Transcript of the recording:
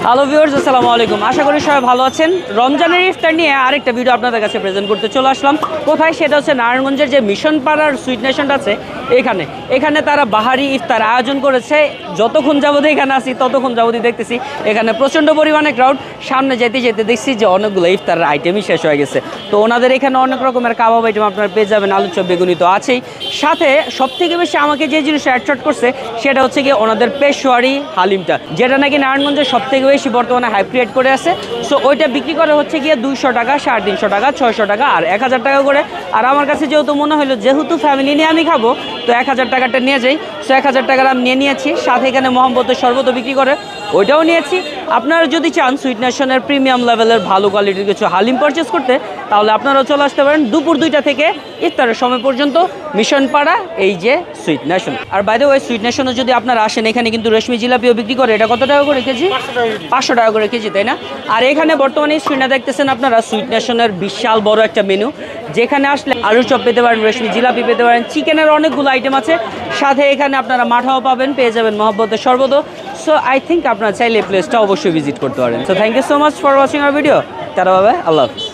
Hello viewers, আসসালামু আলাইকুম। আশা করি সবাই ভালো আছেন। রমজানের ইফতার নিয়ে আরেকটা ভিডিও আপনাদের কাছে প্রেজেন্ট করতে চলে আসলাম। কোথায়? সেটা হচ্ছে নারায়ণগঞ্জের যে মিশন পাড়ার সুইট নেশনটা আছে এখানে তারা বাহারি ইফতার আয়োজন করেছে। যতক্ষণ যাবত এখানে আসি ততক্ষণ যাবতই দেখতেছি এখানে প্রচণ্ড পরিমাণে ক্রাউড। সামনে যেতে যেতে দেখছি যে অনেকগুলো ইফতারের আইটেমই শেষ হয়ে গেছে। তো ওনাদের এখানে অনেক রকমের কাবাব আইটেম আপনারা পেয়ে যাবেন, আলু চপ, বেগুনি তো আছেই। সাথে সবথেকে বেশি আমাকে যে জিনিসটা অ্যাট্রাক্ট করছে সেটা হচ্ছে গিয়ে ওনাদের পেশোয়ারি হালিমটা, যেটা নাকি নারায়ণগঞ্জের সবথেকে বেশি বর্তমানে হাইপ ক্রিয়েট করে আছে। সো ওইটা বিক্রি করে হচ্ছে গিয়ে 200 টাকা, 350 টাকা, 600 টাকা আর 1000 টাকা করে। আর আমার কাছে যেহেতু মনে হলো যেহেতু ফ্যামিলি নিয়ে আমি খাবো তো 1000 টাকাটা নিয়ে যাই। সো 1000 টাকার আমি নিয়ে নিয়েছি। সাথে এখানে মোহাম্মদের শরবত বিক্রি করে ওইটাও নিয়েছি। আপনারা যদি চান সুইট নেশনের প্রিমিয়াম লেভেলের ভালো কোয়ালিটির কিছু হালিম পারচেস করতে তাহলে আপনারাও চলে আসতে পারেন দুপুর 2টা থেকে ইফতারের সময় পর্যন্ত মিশন পাড়া এই যে সুইট নেশন। আর বাইরে ওই সুইট নেশনে যদি আপনারা আসেন এখানে কিন্তু রেশমি জিলাপিও বিক্রি করে। এটা কত টাকা করে কেজি? 500 টাকা করে কেজি, তাই না? আর এখানে বর্তমানে স্ক্রিনে দেখতেছেন আপনারা সুইট নেশনের বিশাল বড় একটা মেনু, যেখানে আসলে আলু চপ পেতে পারেন, রেশমি জিলাপি পেতে পারেন, চিকেনের অনেকগুলো আইটেম আছে। সাথে এখানে আপনারা মাঠাও পাবেন, পেয়ে যাবেন মোহাম্মদের শরবতও। সো আই থিঙ্ক আপনারা চাইলে এই প্লেসটা অবশ্যই ভিজিট করতে পারেন। So thank you so much for watching our video. তারা বাবা, আল্লাহ হাফিজ।